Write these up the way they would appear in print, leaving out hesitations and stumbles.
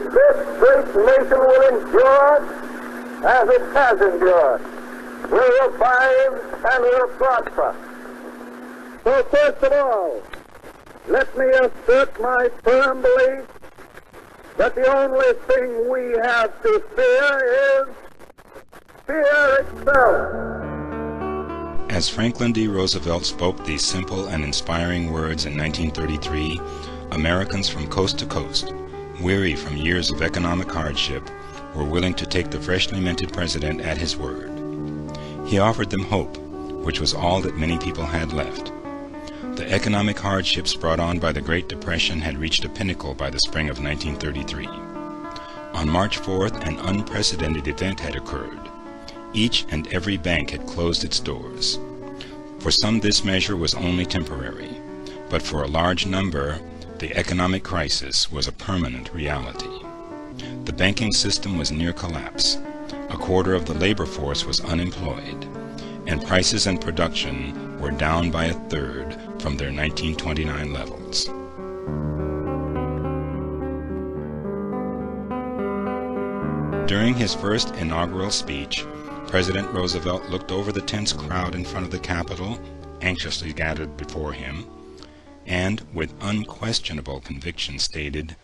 this great nation will endure as it has endured. We will thrive and we will prosper. So first of all, let me assert my firm belief that the only thing we have to fear is fear itself. As Franklin D. Roosevelt spoke these simple and inspiring words in 1933, Americans from coast to coast, weary from years of economic hardship, were willing to take the freshly minted president at his word. He offered them hope, which was all that many people had left. The economic hardships brought on by the Great Depression had reached a pinnacle by the spring of 1933. On March 4th, an unprecedented event had occurred. Each and every bank had closed its doors. For some, this measure was only temporary, but for a large number, the economic crisis was a permanent reality. The banking system was near collapse. A quarter of the labor force was unemployed, and prices and production were down by a third from their 1929 levels. During his first inaugural speech, President Roosevelt looked over the tense crowd in front of the Capitol, anxiously gathered before him, and with unquestionable conviction stated,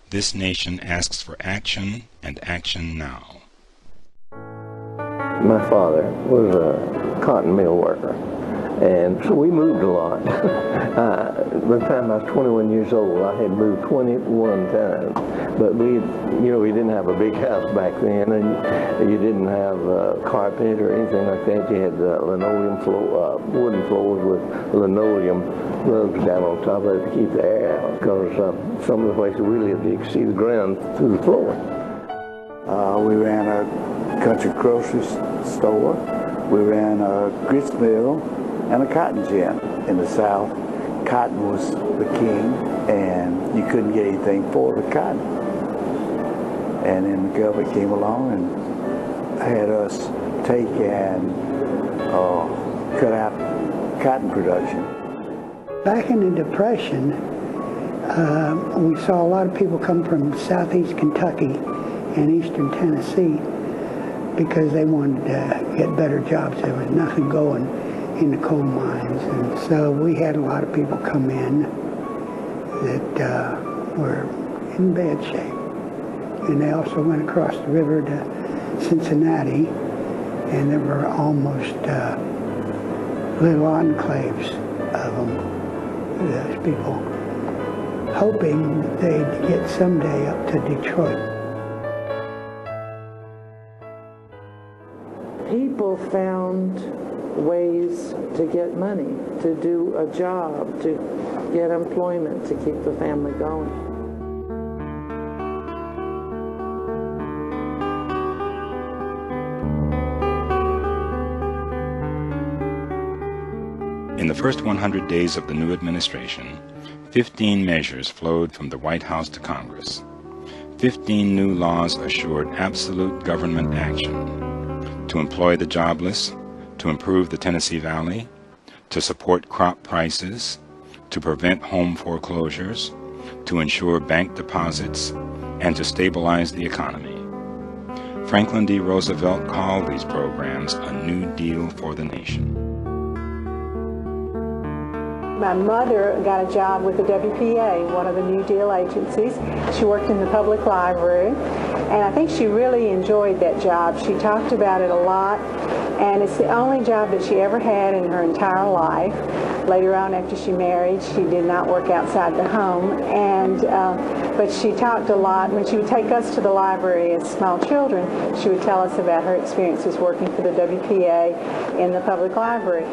"This nation asks for action, and action now." My father was a cotton mill worker, and so we moved a lot. By the time I was 21 years old, I had moved 21 times. But we didn't have a big house back then, and you didn't have carpet or anything like that. You had linoleum floor, wooden floors with linoleum rugs down on top of it to keep the air out, because some of the places we lived, you could see the ground through the floor. We ran a country grocery store. We ran a grist mill and a cotton gin. In the South, cotton was the king, and you couldn't get anything for the cotton. And then the government came along and had us take and cut out cotton production. Back in the Depression, we saw a lot of people come from southeast Kentucky and eastern Tennessee because they wanted to get better jobs. There was nothing going in the coal mines, and so we had a lot of people come in that were in bad shape. And they also went across the river to Cincinnati, and there were almost little enclaves of them, those people, hoping they'd get someday up to Detroit. People found ways to get money, to do a job, to get employment, to keep the family going. In the first 100 days of the new administration, 15 measures flowed from the White House to Congress. 15 new laws assured absolute government action to employ the jobless, to improve the Tennessee Valley, to support crop prices, to prevent home foreclosures, to ensure bank deposits, and to stabilize the economy. Franklin D. Roosevelt called these programs a New Deal for the nation. My mother got a job with the WPA, one of the New Deal agencies. She worked in the public library, and I think she really enjoyed that job. She talked about it a lot, and it's the only job that she ever had in her entire life. Later on, after she married, she did not work outside the home, but she talked a lot. When she would take us to the library as small children, she would tell us about her experiences working for the WPA in the public library.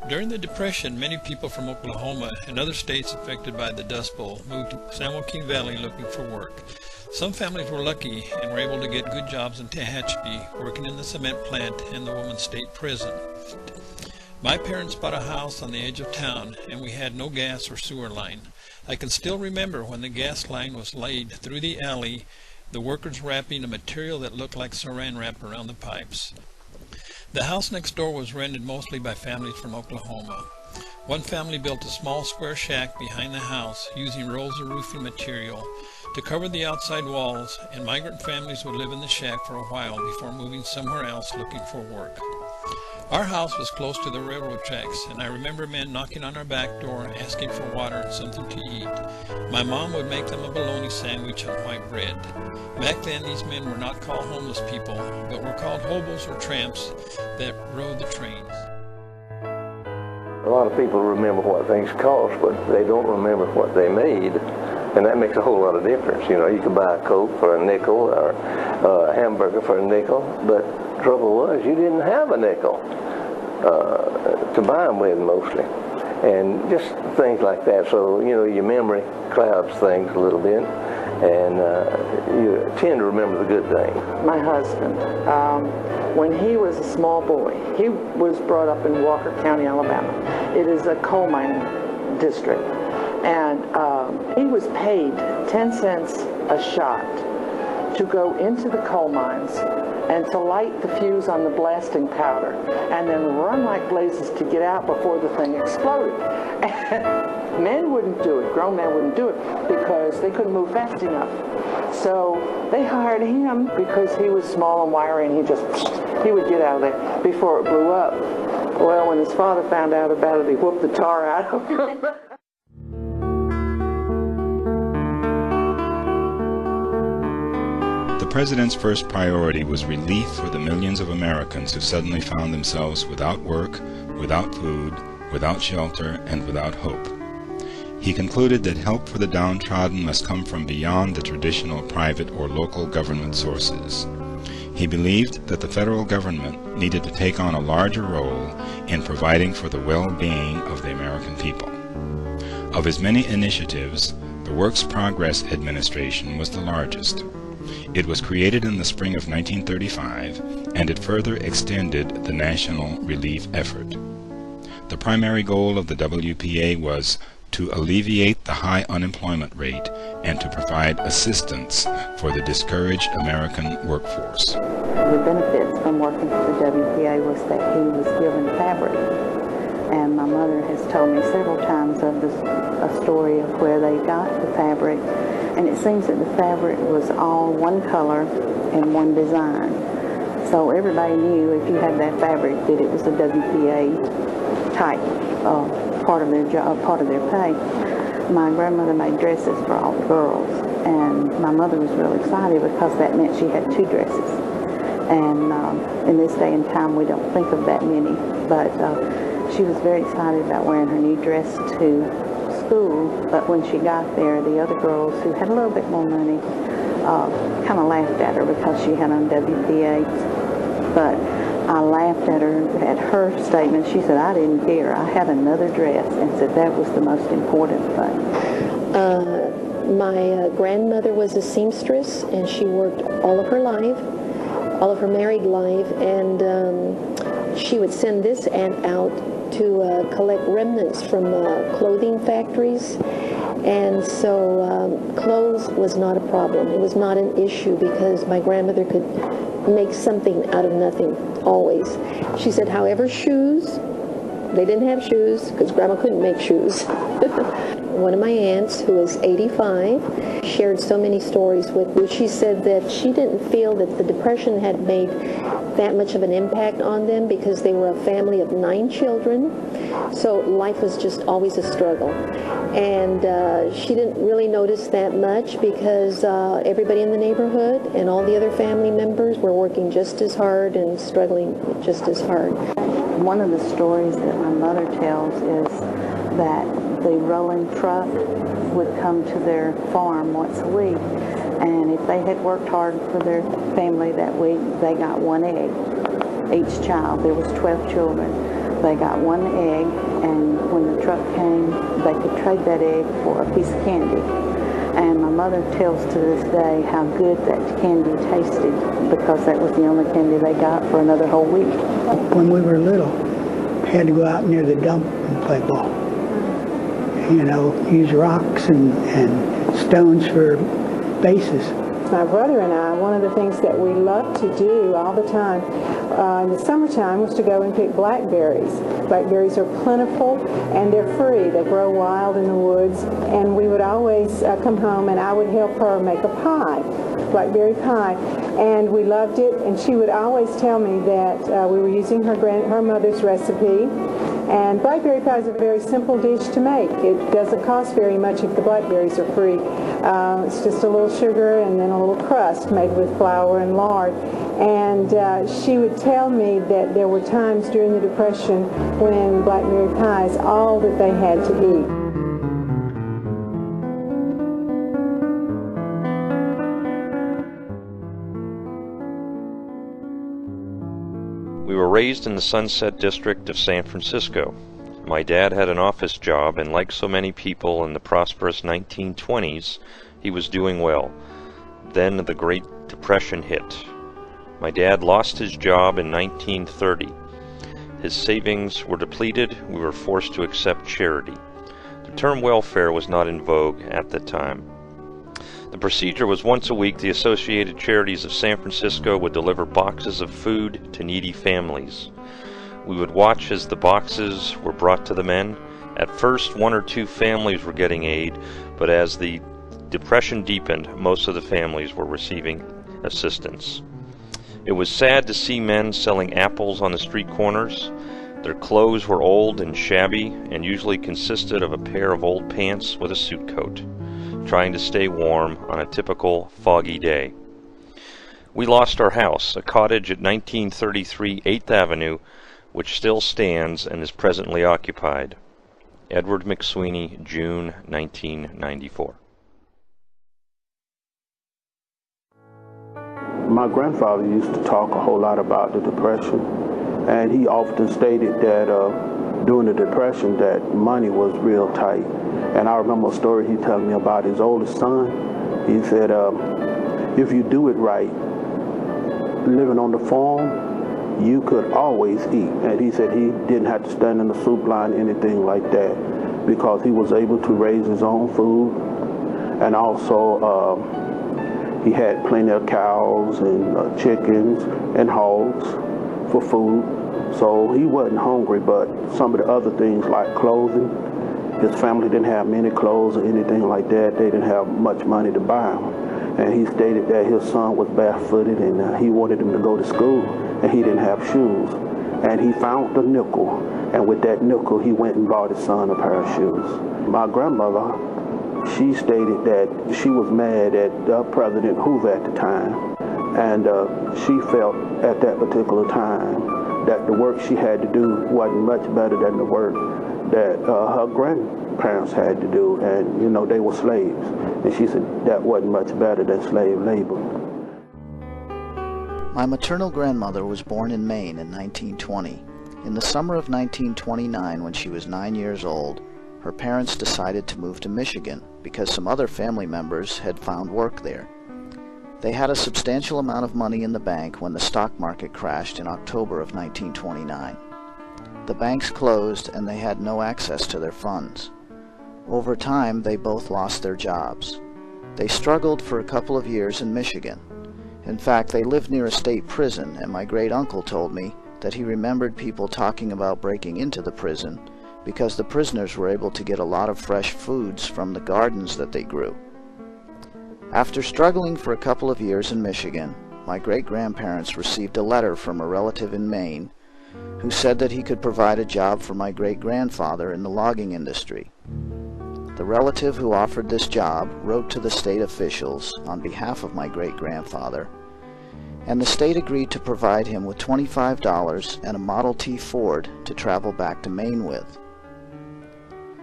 During the Depression, many people from Oklahoma and other states affected by the Dust Bowl moved to San Joaquin Valley looking for work. Some families were lucky and were able to get good jobs in Tehachapi, working in the cement plant and the Women's State Prison. My parents bought a house on the edge of town, and we had no gas or sewer line. I can still remember when the gas line was laid through the alley, the workers wrapping a material that looked like saran wrap around the pipes. The house next door was rented mostly by families from Oklahoma. One family built a small square shack behind the house using rolls of roofing material to cover the outside walls, and migrant families would live in the shack for a while before moving somewhere else looking for work. Our house was close to the railroad tracks, and I remember men knocking on our back door asking for water and something to eat. My mom would make them a bologna sandwich on white bread. Back then, these men were not called homeless people, but were called hobos or tramps that rode the trains. A lot of people remember what things cost, but they don't remember what they made. And that makes a whole lot of difference. You know, you could buy a Coke for a nickel or a hamburger for a nickel, but the trouble was you didn't have a nickel to buy them with mostly. And just things like that. So, you know, your memory clouds things a little bit, and you tend to remember the good things. My husband, when he was a small boy, he was brought up in Walker County, Alabama. It is a coal mining district. And he was paid 10 cents a shot to go into the coal mines and to light the fuse on the blasting powder and then run like blazes to get out before the thing exploded. And men wouldn't do it, grown men wouldn't do it because they couldn't move fast enough. So they hired him because he was small and wiry, and he would get out of there before it blew up. Well, when his father found out about it, he whooped the tar out of him. The president's first priority was relief for the millions of Americans who suddenly found themselves without work, without food, without shelter, and without hope. He concluded that help for the downtrodden must come from beyond the traditional private or local government sources. He believed that the federal government needed to take on a larger role in providing for the well-being of the American people. Of his many initiatives, the Works Progress Administration was the largest. It was created in the spring of 1935, and it further extended the national relief effort. The primary goal of the WPA was to alleviate the high unemployment rate and to provide assistance for the discouraged American workforce. The benefits from working for the WPA was that he was given fabric. And my mother has told me several times of a story of where they got the fabric. And it seems that the fabric was all one color and one design. So everybody knew if you had that fabric that it was a WPA type part of their job, part of their pay. My grandmother made dresses for all the girls, and my mother was real excited because that meant she had 2 dresses. And in this day and time, we don't think of that many, but she was very excited about wearing her new dress to school. But when she got there, the other girls who had a little bit more money kind of laughed at her because she had on WPA. But I laughed at her statement. She said, I didn't care. I had another dress, and said that was the most important thing. My grandmother was a seamstress, and she worked all of her life, all of her married life, and she would send this aunt out to collect remnants from clothing factories. And so clothes was not a problem. It was not an issue because my grandmother could make something out of nothing, always. She said, however, shoes, they didn't have shoes because Grandma couldn't make shoes. One of my aunts, who was 85, shared so many stories with me. She said that she didn't feel that the Depression had made that much of an impact on them because they were a family of 9 children. So life was just always a struggle. And she didn't really notice that much because everybody in the neighborhood and all the other family members were working just as hard and struggling just as hard. One of the stories that my mother tells is that the rolling truck would come to their farm once a week, and if they had worked hard for their family that week, they got 1 egg. Each child, there was 12 children. They got 1 egg, and when the truck came, they could trade that egg for a piece of candy. And my mother tells to this day how good that candy tasted because that was the only candy they got for another whole week. When we were little, we had to go out near the dump and play ball. You know, use rocks and stones for bases. My brother and I, one of the things that we loved to do all the time, in the summertime was to go and pick blackberries. Blackberries are plentiful and they're free. They grow wild in the woods, and we would always come home and I would help her make a pie, blackberry pie, and we loved it. And she would always tell me that we were using her mother's recipe. And blackberry pie is a very simple dish to make. It doesn't cost very much if the blackberries are free. It's just a little sugar and then a little crust made with flour and lard. And she would tell me that there were times during the Depression when blackberry pie is all that they had to eat. We were raised in the Sunset District of San Francisco. My dad had an office job, and like so many people in the prosperous 1920s, he was doing well. Then the Great Depression hit. My dad lost his job in 1930. His savings were depleted. We were forced to accept charity. The term welfare was not in vogue at the time. The procedure was once a week the Associated Charities of San Francisco would deliver boxes of food to needy families. We would watch as the boxes were brought to the men. At first, 1 or 2 families were getting aid, but as the Depression deepened, most of the families were receiving assistance. It was sad to see men selling apples on the street corners. Their clothes were old and shabby and usually consisted of a pair of old pants with a suit coat, trying to stay warm on a typical foggy day. We lost our house, a cottage at 1933 8th Avenue, which still stands and is presently occupied. Edward McSweeney, June 1994. My grandfather used to talk a whole lot about the Depression, and he often stated that during the Depression that money was real tight. And I remember a story he told me about his oldest son. He said, if you do it right, living on the farm, you could always eat. And he said he didn't have to stand in the soup line, anything like that, because he was able to raise his own food. And also, he had plenty of cows and chickens and hogs for food. So he wasn't hungry, but some of the other things like clothing, his family didn't have many clothes or anything like that. They didn't have much money to buy them. And he stated that his son was barefooted and he wanted him to go to school, and he didn't have shoes. And he found the nickel, and with that nickel he went and bought his son a pair of shoes. My grandmother, she stated that she was mad at President Hoover at the time, and she felt at that particular time that the work she had to do wasn't much better than the work that her grandparents had to do, and you know, they were slaves, and she said that wasn't much better than slave labor. My maternal grandmother was born in Maine in 1920. In the summer of 1929, when she was 9 years old, her parents decided to move to Michigan because some other family members had found work there. They had a substantial amount of money in the bank when the stock market crashed in October of 1929. The banks closed and they had no access to their funds. Over time, they both lost their jobs. They struggled for a couple of years in Michigan. In fact, they lived near a state prison, and my great-uncle told me that he remembered people talking about breaking into the prison because the prisoners were able to get a lot of fresh foods from the gardens that they grew. After struggling for a couple of years in Michigan, my great-grandparents received a letter from a relative in Maine who said that he could provide a job for my great-grandfather in the logging industry. The relative who offered this job wrote to the state officials on behalf of my great-grandfather, and the state agreed to provide him with $25 and a Model T Ford to travel back to Maine with.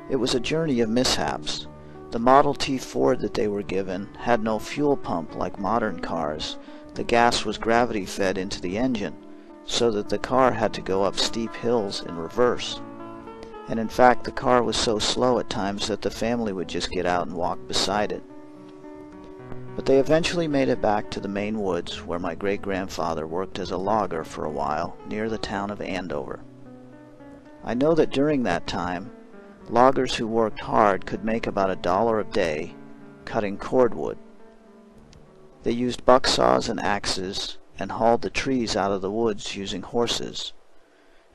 It was a journey of mishaps. The Model T Ford that they were given had no fuel pump like modern cars. The gas was gravity-fed into the engine, so that the car had to go up steep hills in reverse. And in fact, the car was so slow at times that the family would just get out and walk beside it. But they eventually made it back to the Maine woods, where my great-grandfather worked as a logger for a while near the town of Andover. I know that during that time, loggers who worked hard could make about $1 a day cutting cordwood. They used buck saws and axes and hauled the trees out of the woods using horses.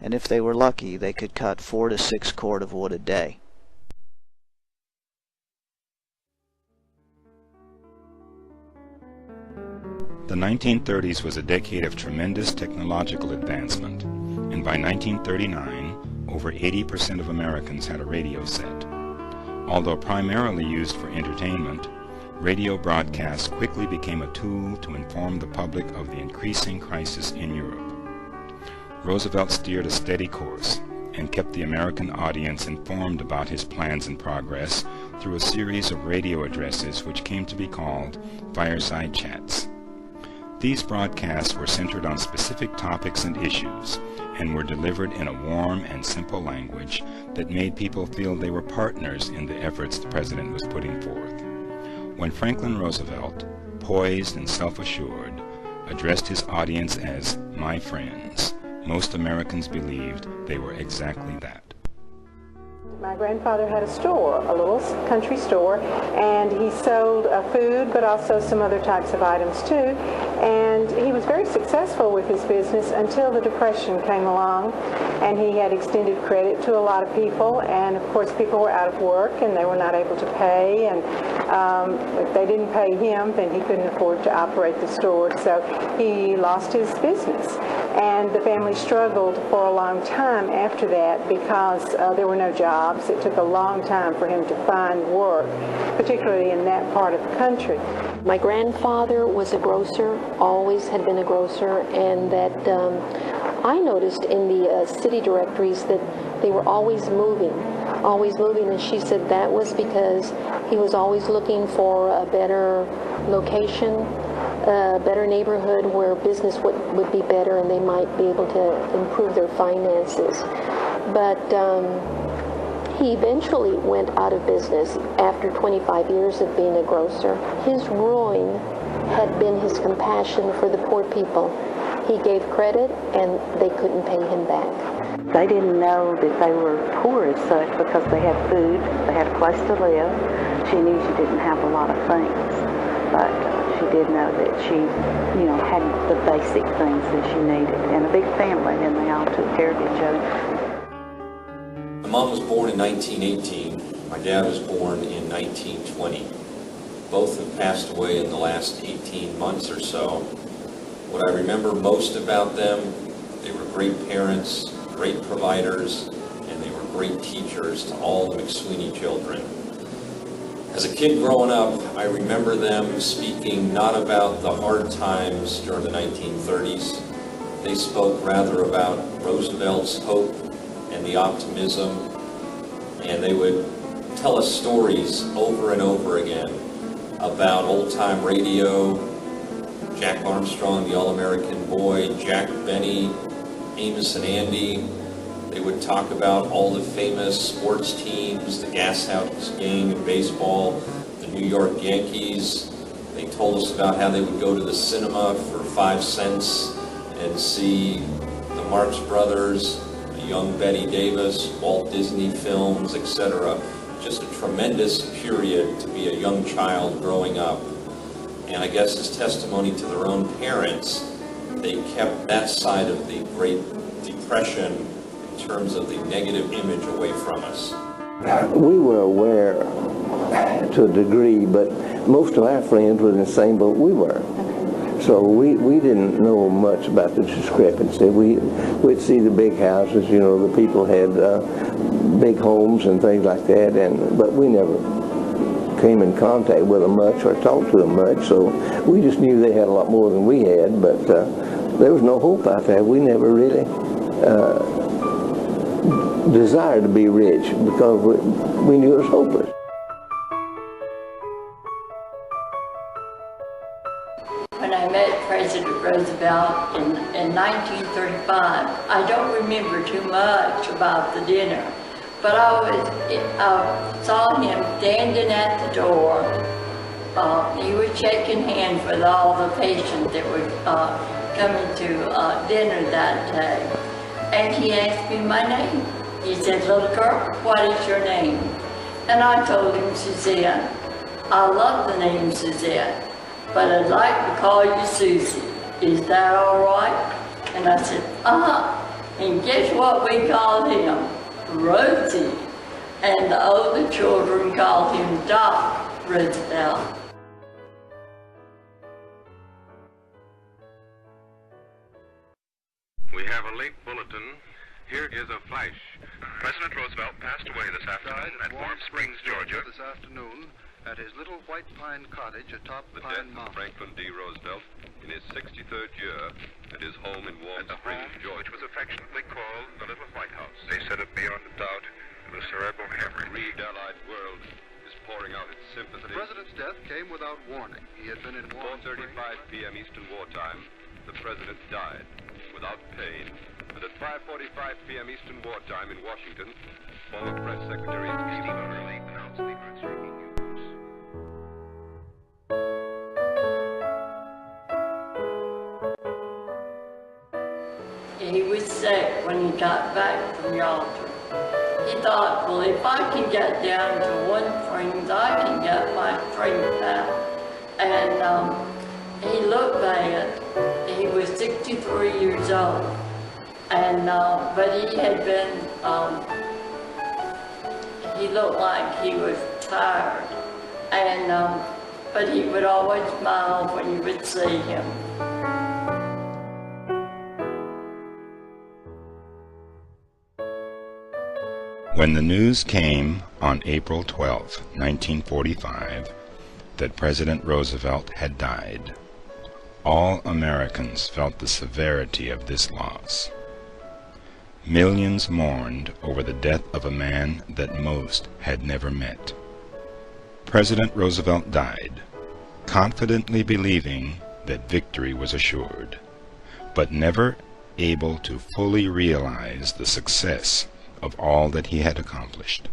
And if they were lucky, they could cut 4 to 6 cord of wood a day. The 1930s was a decade of tremendous technological advancement, and by 1939, over 80% of Americans had a radio set. Although primarily used for entertainment, radio broadcasts quickly became a tool to inform the public of the increasing crisis in Europe. Roosevelt steered a steady course and kept the American audience informed about his plans and progress through a series of radio addresses which came to be called fireside chats. These broadcasts were centered on specific topics and issues and were delivered in a warm and simple language that made people feel they were partners in the efforts the president was putting forth. When Franklin Roosevelt, poised and self-assured, addressed his audience as "my friends," most Americans believed they were exactly that. My grandfather had a store, a little country store, and he sold food, but also some other types of items too. And he was very successful with his business until the Depression came along, and he had extended credit to a lot of people, and of course people were out of work and they were not able to pay, and if they didn't pay him, then he couldn't afford to operate the store, so he lost his business. And the family struggled for a long time after that because there were no jobs. It took a long time for him to find work, particularly in that part of the country. My grandfather was a grocer, always had been a grocer, and that I noticed in the city directories that they were always moving, and she said that was because he was always looking for a better location, a better neighborhood where business would be better and they might be able to improve their finances. But he eventually went out of business after 25 years of being a grocer. His ruin had been his compassion for the poor people. He gave credit and they couldn't pay him back. They didn't know that they were poor as such because they had food, they had a place to live. She knew she didn't have a lot of things, but she did know that she, had the basic things that she needed, and a big family, and they all took care of each other. My mom was born in 1918. My dad was born in 1920. Both have passed away in the last 18 months or so. What I remember most about them, they were great parents, great providers, and they were great teachers to all the McSweeney children. As a kid growing up, I remember them speaking not about the hard times during the 1930s. They spoke rather about Roosevelt's hope and the optimism, and they would tell us stories over and over again about old-time radio, Jack Armstrong, the All-American Boy, Jack Benny, Amos and Andy. They would talk about all the famous sports teams, the Gas House Gang in baseball, the New York Yankees. They told us about how they would go to the cinema for 5 cents and see the Marx Brothers, the young Betty Davis, Walt Disney films, etc. Just a tremendous period to be a young child growing up. And I guess as testimony to their own parents, they kept that side of the Great Depression in terms of the negative image away from us. We were aware to a degree, but most of our friends were in the same boat we were. So we didn't know much about the discrepancy. We'd see the big houses, the people had big homes and things like that, but we never came in contact with them much or talked to them much, so we just knew they had a lot more than we had, but there was no hope out there. We never really desired to be rich because we knew it was hopeless. When I met President Roosevelt in 1935, I don't remember too much about the dinner, but I saw him standing at the door. He was shaking hands with all the patients that were coming to dinner that day. And he asked me my name. He said, "Little girl, what is your name?" And I told him, "Suzanne. I love the name Suzanne, but I'd like to call you Susie." is that all right? And I said, and guess what we called him? Rosie. And the older children called him Doc Roosevelt. We have a late bulletin. Here is a flash. President Roosevelt passed away this afternoon at Warm Springs, Georgia. This afternoon at his little white pine cottage atop The Pine death of Mountain. Franklin D. Roosevelt in his 63rd year at his home in Warm Springs, Georgia, which was affectionately called the Little White House. They said it beyond a doubt it was cerebral hemorrhage. The grieved Allied world is pouring out its sympathy. The president's death came without warning. He had been in Warm Springs. 4:35 p.m. Eastern Wartime, the president died without pain. And at 5:45 p.m. Eastern Wartime in Washington, former Press Secretary Stephen Early announced the earth-shaking news. He was sick when he got back from Yalta. He thought, well, if I can get down to Warm Springs, I can get my strength back. And he looked bad. He was 63 years old. And, but he had been, he looked like he was tired. And, but he would always smile when you would see him. When the news came on April 12, 1945, that President Roosevelt had died, all Americans felt the severity of this loss. Millions mourned over the death of a man that most had never met. President Roosevelt died, confidently believing that victory was assured, but never able to fully realize the success of all that he had accomplished.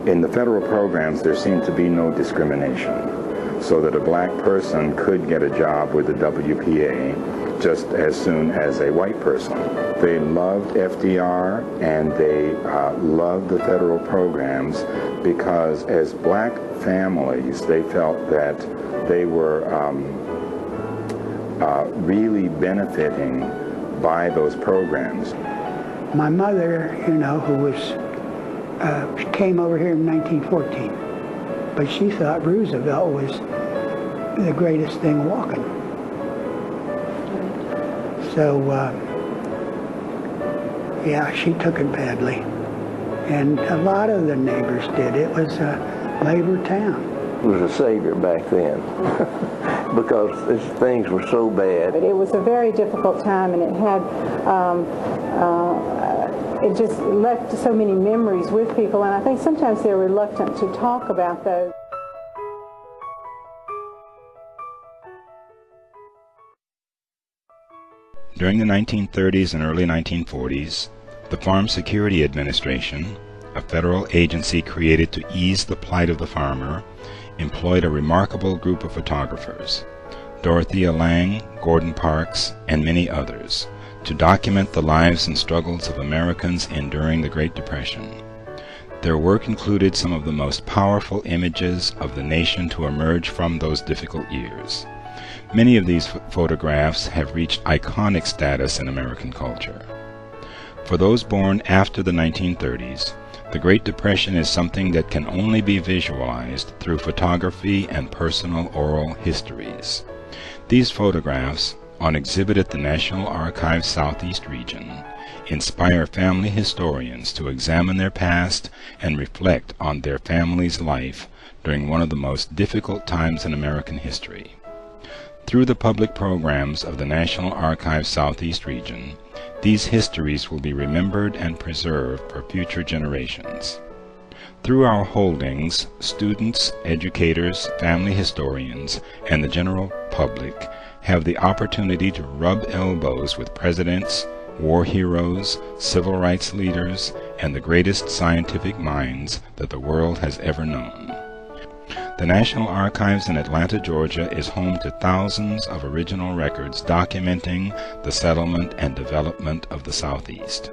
In the federal programs, there seemed to be no discrimination, so that a black person could get a job with the WPA just as soon as a white person. They loved FDR and they loved the federal programs because as black families, they felt that they were really benefiting by those programs. My mother, you know, who was came over here in 1914, but she thought Roosevelt was the greatest thing walking. So, yeah, she took it badly, and a lot of the neighbors did. It was a labor town. It was a savior back then because things were so bad. But it was a very difficult time, and it had it just left so many memories with people, and I think sometimes they're reluctant to talk about those. During the 1930s and early 1940s, the Farm Security Administration, a federal agency created to ease the plight of the farmer, employed a remarkable group of photographers, Dorothea Lange, Gordon Parks, and many others, to document the lives and struggles of Americans enduring the Great Depression. Their work included some of the most powerful images of the nation to emerge from those difficult years. Many of these photographs have reached iconic status in American culture. For those born after the 1930s, the Great Depression is something that can only be visualized through photography and personal oral histories. These photographs, on exhibit at the National Archives Southeast region, inspire family historians to examine their past and reflect on their family's life during one of the most difficult times in American history. Through the public programs of the National Archives Southeast region, these histories will be remembered and preserved for future generations. Through our holdings, students, educators, family historians, and the general public have the opportunity to rub elbows with presidents, war heroes, civil rights leaders, and the greatest scientific minds that the world has ever known. The National Archives in Atlanta, Georgia is home to thousands of original records documenting the settlement and development of the Southeast.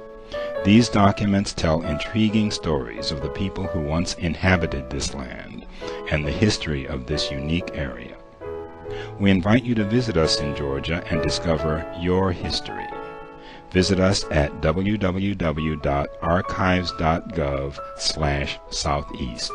These documents tell intriguing stories of the people who once inhabited this land, and the history of this unique area. We invite you to visit us in Georgia and discover your history. Visit us at www.archives.gov/southeast.